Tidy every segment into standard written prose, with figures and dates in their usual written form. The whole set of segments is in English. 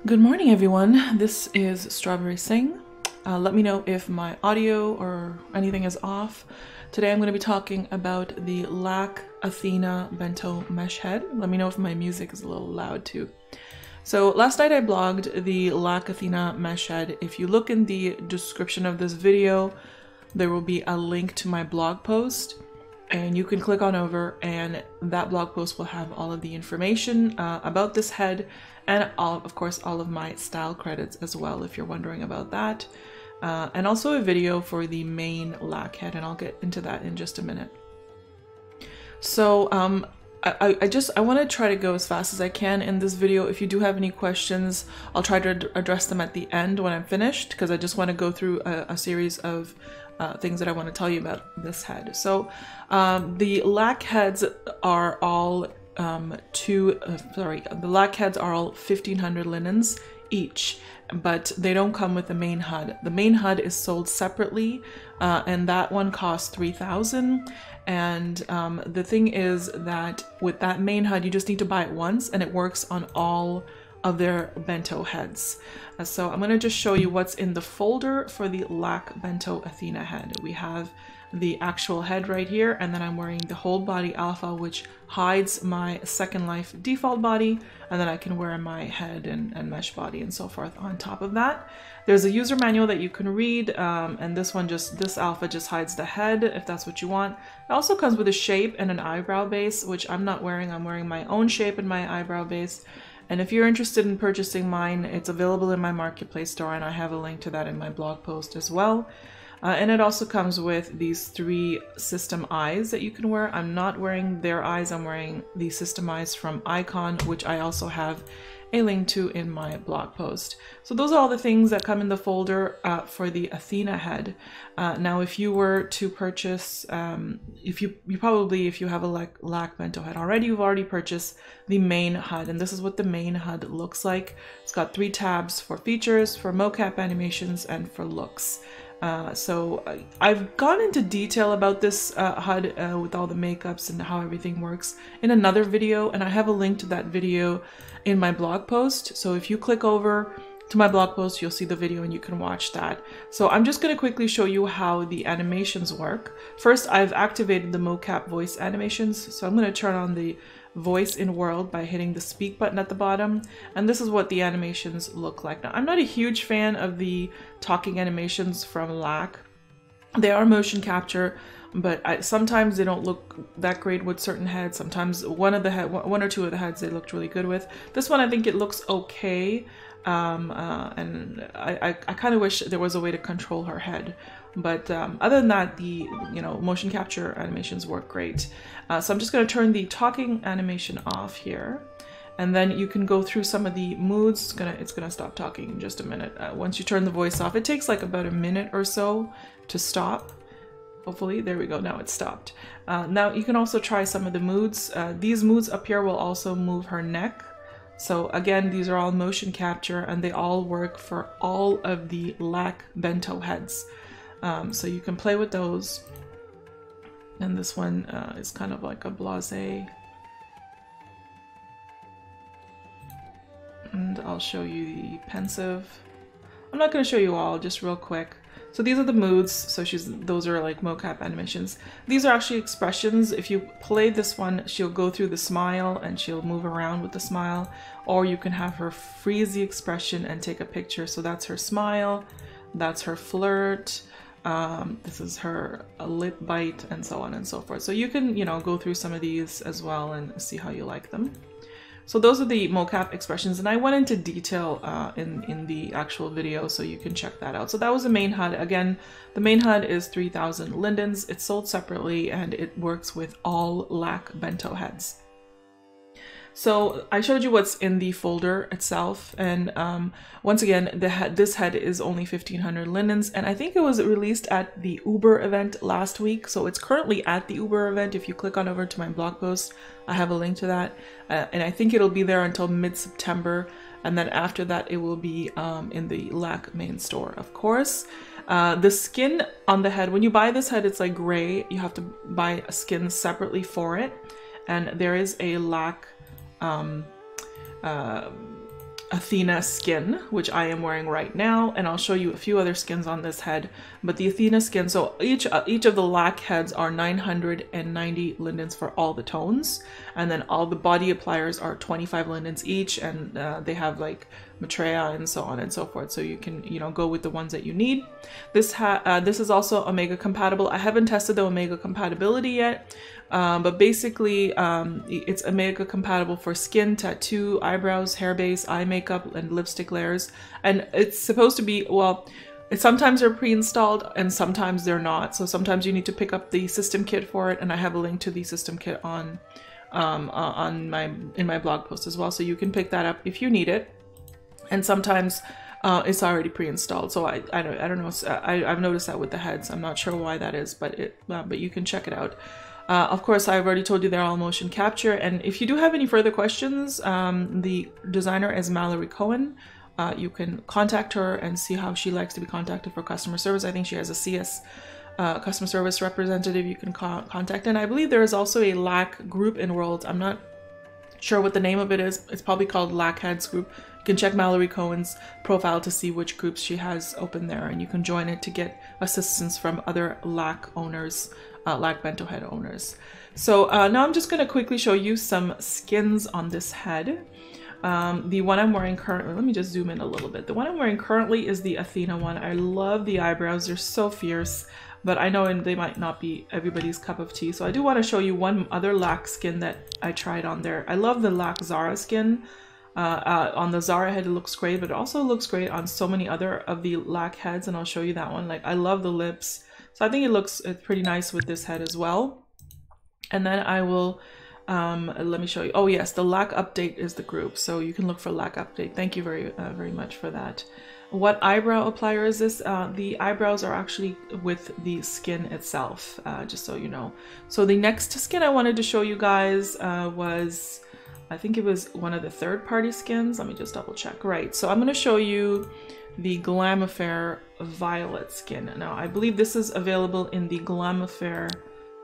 Good morning, everyone. This is Strawberry Singh. Let me know if my audio or anything is off. Today I'm going to be talking about the LAQ Athena Bento mesh head. Let me know if my music is a little loud too. So last night I blogged the LAQ Athena mesh head. If you look in the description of this video, there will be a link to my blog post. And you can click on over and that blog post will have all of the information about this head and of course all of my style credits as well if you're wondering about that. And also a video for the main LAQ head, and I'll get into that in just a minute. So I want to try to go as fast as I can in this video. If you do have any questions, I'll try to address them at the end when I'm finished, because I just want to go through a series of things that I want to tell you about this head. So the LAQ heads are all the LAQ heads are all 1500 linens each, but they don't come with the main HUD. The main HUD is sold separately, and that one costs 3,000. And the thing is that with that main HUD, you just need to buy it once, and it works on all of their bento heads. So I'm going to just show you what's in the folder for the LAQ Bento Athena head. We have the actual head right here, and then I'm wearing the whole body alpha, which hides my Second Life default body, and then I can wear my head and mesh body and so forth on top of that. There's a user manual that you can read, and this alpha just hides the head if that's what you want. It also comes with a shape and an eyebrow base, which I'm not wearing. I'm wearing my own shape and my eyebrow base. And if you're interested in purchasing mine, it's available in my marketplace store, and I have a link to that in my blog post as well. And it also comes with these 3 system eyes that you can wear. I'm not wearing their eyes, I'm wearing the system eyes from Icon, which I also have a link to in my blog post. So those are all the things that come in the folder for the Athena head. Now, if you were to purchase, if you have a LAQ Bento head already, you've already purchased the main HUD, and this is what the main HUD looks like. It's got 3 tabs for features, for mocap animations, and for looks. So I've gone into detail about this HUD with all the makeups and how everything works in another video, and I have a link to that video in my blog post. So if you click over to my blog post, you'll see the video and you can watch that. So I'm just going to quickly show you how the animations work. First, I've activated the mocap voice animations. So I'm going to turn on the voice in world by hitting the speak button at the bottom, and this is what the animations look like. Now, I'm not a huge fan of the talking animations from LAQ. They are motion capture, but sometimes they don't look that great with certain heads. Sometimes one or two of the heads they looked really good with. This one, I think it looks okay, and I kind of wish there was a way to control her head. But other than that, the motion capture animations work great. So I'm just going to turn the talking animation off here, and then you can go through some of the moods. It's gonna stop talking in just a minute. Once you turn the voice off, it takes like about a minute or so to stop. Hopefully, there we go. Now it's stopped. Now you can also try some of the moods. These moods up here will also move her neck. So again, these are all motion capture, and they all work for all of the LAQ Bento heads. So you can play with those. And this one is kind of like a blasé. And I'll show you the pensive. I'm not going to show you all, just real quick. So these are the moods. So those are like mocap animations. These are actually expressions. If you play this one, she'll go through the smile and she'll move around with the smile. Or you can have her freeze the expression and take a picture. So that's her smile. That's her flirt. This is her lip bite, and so on and so forth. So you can, go through some of these as well and see how you like them. So those are the mocap expressions, and I went into detail in the actual video, so you can check that out. So that was the main HUD. Again, the main HUD is 3,000 lindens. It's sold separately, and it works with all LAQ Bento heads. So I showed you what's in the folder itself, and once again, this head is only 1500 linens, and I think it was released at the Uber event last week, so it's currently at the Uber event. If you click on over to my blog post, I have a link to that, and I think it'll be there until mid-September, and then after that it will be in the LAQ main store, of course. The skin on the head, when you buy this head, it's like gray. You have to buy a skin separately for it, and there is a LAQ Athena skin, which I am wearing right now, and I'll show you a few other skins on this head. But the Athena skin, so each of the LAQ heads are 990 lindens for all the tones, and then all the body appliers are 25 lindens each, and they have like Maitreya and so on and so forth, so you can, you know, go with the ones that you need. This is also Omega compatible. I haven't tested the Omega compatibility yet, but basically it's Omega compatible for skin, tattoo, eyebrows, hair base, eye makeup, and lipstick layers. And it's supposed to be, well, sometimes they're pre-installed and sometimes they're not. So sometimes you need to pick up the system kit for it, and I have a link to the system kit in my blog post as well, so you can pick that up if you need it. And sometimes it's already pre-installed, so I don't know. I've noticed that with the heads. I'm not sure why that is, but you can check it out. Of course, I've already told you they're all motion capture, and if you do have any further questions, the designer is Mallory Cohen. You can contact her and see how she likes to be contacted for customer service. I think she has a CS customer service representative you can contact, and I believe there is also a LAQ group enrolled. I'm not sure what the name of it is. It's probably called LAQ Heads Group. You can check Mallory Cohen's profile to see which groups she has open there, and you can join it to get assistance from other LAQ owners, LAQ Bento head owners. So now I'm just going to quickly show you some skins on this head. The one I'm wearing currently, let me just zoom in a little bit. The one I'm wearing currently is the Athena one. I love the eyebrows. They're so fierce, but I know they might not be everybody's cup of tea. So I do want to show you one other LAQ skin that I tried on there. I love the LAQ Zara skin. On the Zara head it looks great, but it also looks great on so many other of the LAQ heads, and I'll show you that one. Like, I love the lips, so I think it's pretty nice with this head as well. And then I will let me show you. Oh yes, the LAQ update is the group, so you can look for LAQ update. Thank you very much for that. What eyebrow applier is this? The eyebrows are actually with the skin itself, just so you know. So the next skin I wanted to show you guys was, I think it was one of the third-party skins. Let me just double check. Right, so I'm going to show you the Glam Affair Violet skin. Now, I believe this is available in the Glam Affair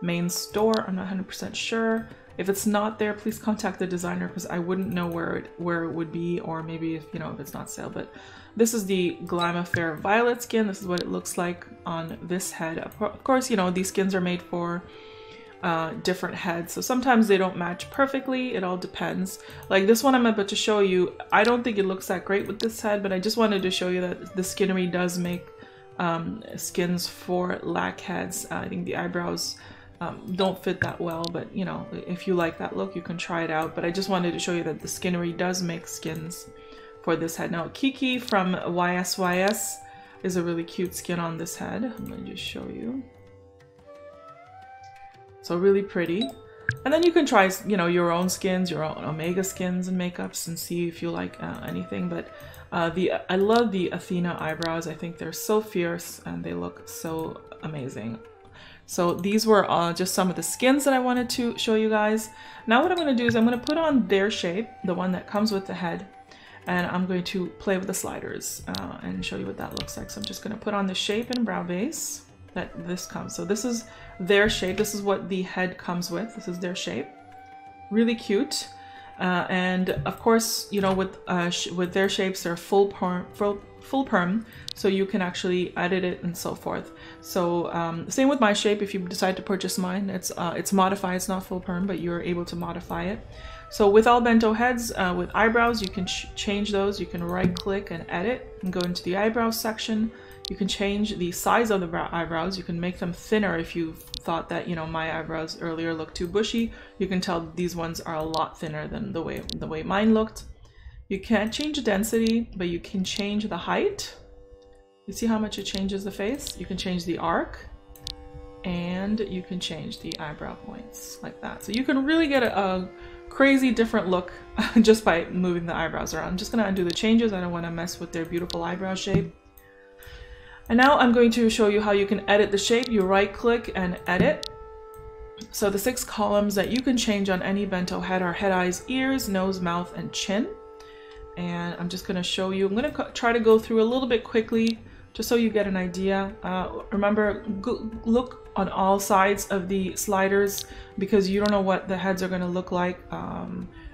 main store. I'm not 100% sure. If it's not there, please contact the designer, because I wouldn't know where it would be, or maybe if, you know, if it's not sale. But this is the Glam Affair Violet skin. This is what it looks like on this head. Of course, you know, these skins are made for different heads, so sometimes they don't match perfectly. It all depends. Like this one I'm about to show you, I don't think it looks that great with this head, but I just wanted to show you that the Skinnery does make skins for LAQ heads. I think the eyebrows don't fit that well, but you know, if you like that look, you can try it out. But I just wanted to show you that the Skinnery does make skins for this head. Now, Kiki from YSYS is a really cute skin on this head. I'm going to just show you. So really pretty. And then you can try, you know, your own skins, your own Omega skins and makeups, and see if you like anything. But I love the Athena eyebrows. I think they're so fierce and they look so amazing. So these were just some of the skins that I wanted to show you guys. Now what I'm going to do is I'm going to put on their shape, the one that comes with the head, and I'm going to play with the sliders and show you what that looks like. So I'm just going to put on the shape and brow base that this comes. So this is their shape. This is what the head comes with. This is their shape. Really cute. And of course, you know, with their shapes, they're full perm, so you can actually edit it and so forth. So same with my shape. If you decide to purchase mine, it's modified. It's not full perm, but you're able to modify it. So with all bento heads, with eyebrows, you can change those. You can right click and edit and go into the eyebrows section. You can change the size of the eyebrows. You can make them thinner if you thought that, you know, my eyebrows earlier looked too bushy. You can tell these ones are a lot thinner than the way mine looked. You can't change the density, but you can change the height. You see how much it changes the face? You can change the arc, and you can change the eyebrow points like that. So you can really get a crazy different look just by moving the eyebrows around. I'm just gonna undo the changes. I don't want to mess with their beautiful eyebrow shape. And now I'm going to show you how you can edit the shape. You right click and edit. So the 6 columns that you can change on any bento head are head, eyes, ears, nose, mouth, and chin. And I'm just going to show you. I'm going to try to go through a little bit quickly just so you get an idea. Remember, look on all sides of the sliders, because you don't know what the heads are going to look like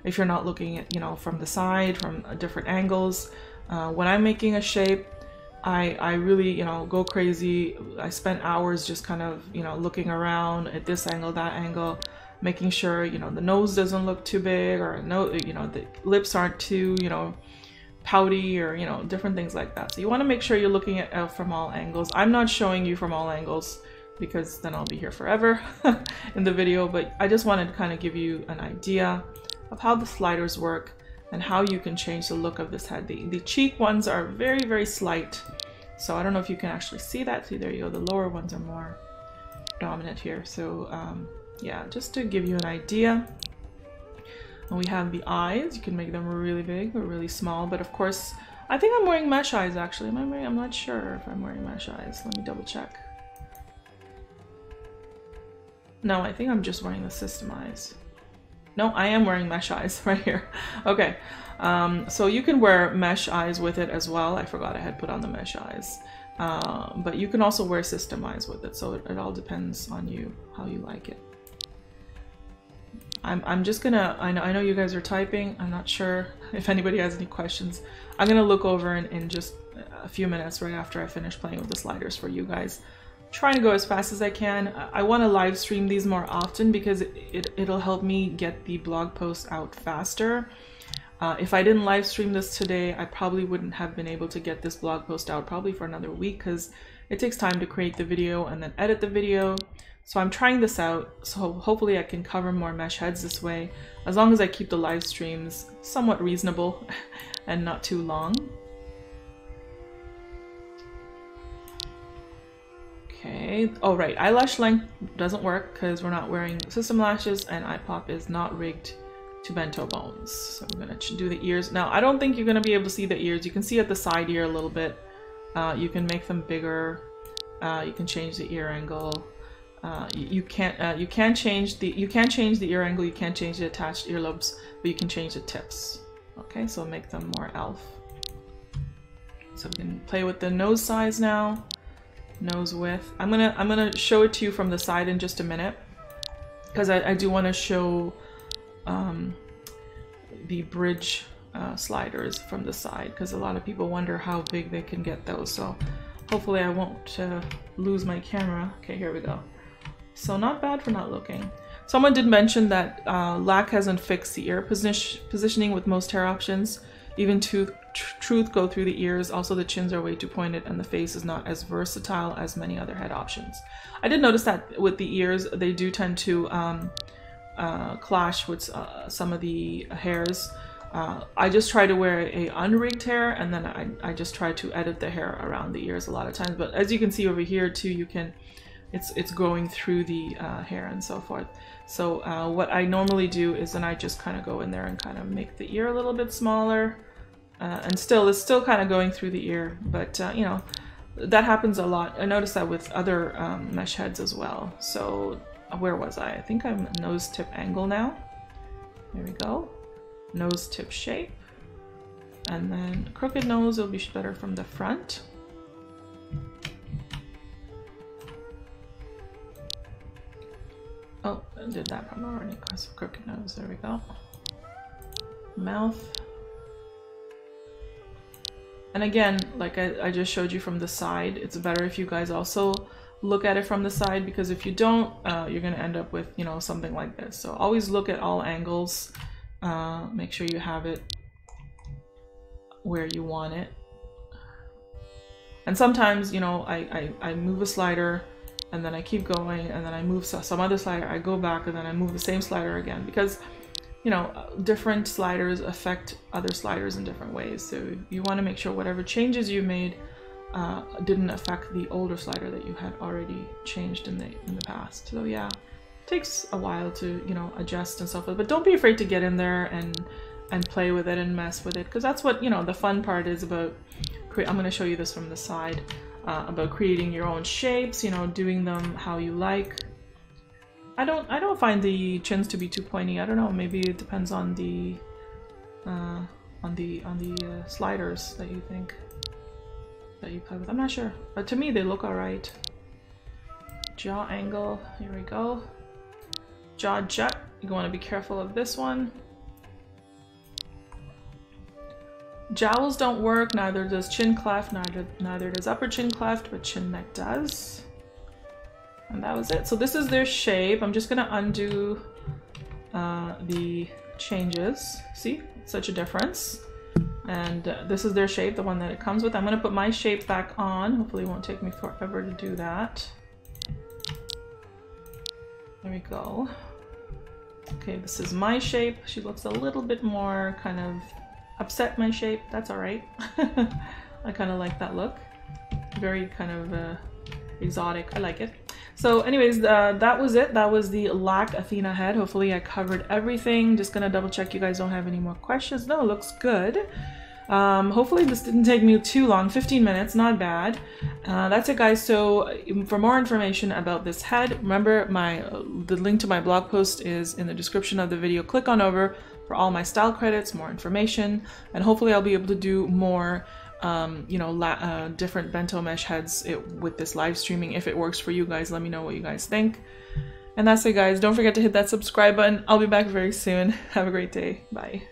if you're not looking at, you know, from the side, from different angles. When I'm making a shape, I really, you know, go crazy. I spent hours just kind of, you know, looking around at this angle, that angle, making sure, you know, the nose doesn't look too big, or no, you know, the lips aren't too, you know, pouty, or, you know, different things like that. So you want to make sure you're looking at from all angles. I'm not showing you from all angles because then I'll be here forever in the video, but I just wanted to kind of give you an idea of how the sliders work and how you can change the look of this head. The cheek ones are very, very slight, so I don't know if you can actually see that. See, there you go, the lower ones are more dominant here. So yeah, just to give you an idea. And we have the eyes. You can make them really big or really small, but of course, I think I'm wearing mesh eyes actually. Am I wearing? I'm not sure if I'm wearing mesh eyes. Let me double check. No, I think I'm just wearing the system eyes. No, I am wearing mesh eyes right here. Okay, so you can wear mesh eyes with it as well. I forgot I had put on the mesh eyes. But you can also wear system eyes with it, so it all depends on you, how you like it. I'm just gonna, I know you guys are typing. I'm not sure if anybody has any questions. I'm gonna look over in just a few minutes right after I finish playing with the sliders for you guys. Trying to go as fast as I can. I want to live stream these more often because it'll help me get the blog post out faster. If I didn't live stream this today, I probably wouldn't have been able to get this blog post out probably for another week, because it takes time to create the video and then edit the video. So I'm trying this out, so hopefully I can cover more mesh heads this way, as long as I keep the live streams somewhat reasonable and not too long. Okay, oh right, eyelash length doesn't work because we're not wearing system lashes, and eye pop is not rigged to bento bones. So I'm gonna do the ears. Now, I don't think you're gonna be able to see the ears. You can see at the side ear a little bit. You can make them bigger. You can change the ear angle. You can't change the ear angle. You can't change the attached earlobes, but you can change the tips. Okay, so make them more elf. So we can play with the nose size now. Nose width. I'm gonna show it to you from the side in just a minute, because I do want to show the bridge sliders from the side, because a lot of people wonder how big they can get those. So hopefully I won't lose my camera. Okay, here we go. So not bad for not looking. Someone did mention that LAQ hasn't fixed the ear positioning with most hair options. Even Truth go through the ears. Also, the chins are way too pointed, and the face is not as versatile as many other head options. I did notice that with the ears, they do tend to clash with some of the hairs. I just try to wear a unrigged hair, and then I just try to edit the hair around the ears a lot of times. But as you can see over here too, you can, it's going through the hair and so forth. So what I normally do is then I just kind of go in there and kind of make the ear a little bit smaller. And it's still kind of going through the ear, but you know, that happens a lot. I noticed that with other mesh heads as well. So where was I? I think I'm nose tip angle now. There we go. Nose tip shape. And then crooked nose will be better from the front. Oh, I did that from already. So crooked nose, there we go. Mouth. And again, like I just showed you from the side, it's better if you guys also look at it from the side, because if you don't, you're gonna end up with, you know, something like this. So always look at all angles. Make sure you have it where you want it. And sometimes, you know, I move a slider and then I keep going, and then I move some other slider, I go back, and then I move the same slider again, because you know, different sliders affect other sliders in different ways. So you want to make sure whatever changes you made didn't affect the older slider that you had already changed in the past. So yeah, it takes a while to, you know, adjust and so forth, but don't be afraid to get in there and play with it and mess with it, because that's what, you know, the fun part is about. I'm going to show you this from the side, about creating your own shapes, you know, doing them how you like. I don't find the chins to be too pointy. I don't know, maybe it depends on the sliders that you think that you play with. I'm not sure, but to me they look all right. Jaw angle, here we go. Jaw jut, you want to be careful of this one. Jowls don't work, neither does chin cleft, neither does upper chin cleft, but chin neck does. And that was it. So this is their shape. I'm just gonna undo the changes. See, such a difference. And this is their shape, the one that it comes with. I'm gonna put my shape back on. Hopefully it won't take me forever to do that. There we go. Okay, this is my shape. She looks a little bit more kind of upset, my shape. That's all right. I kind of like that look. Very kind of exotic. I like it. So anyways, that was it. That was the LAQ Athena head. Hopefully I covered everything. Just gonna double check you guys don't have any more questions. No, it looks good. Hopefully this didn't take me too long. 15 minutes, not bad. That's it, guys. So for more information about this head, remember the link to my blog post is in the description of the video. Click on over for all my style credits, more information, and hopefully I'll be able to do more you know, different bento mesh heads with this live streaming. If it works for you guys, let me know what you guys think. And that's it, guys. Don't forget to hit that subscribe button. I'll be back very soon. Have a great day. Bye.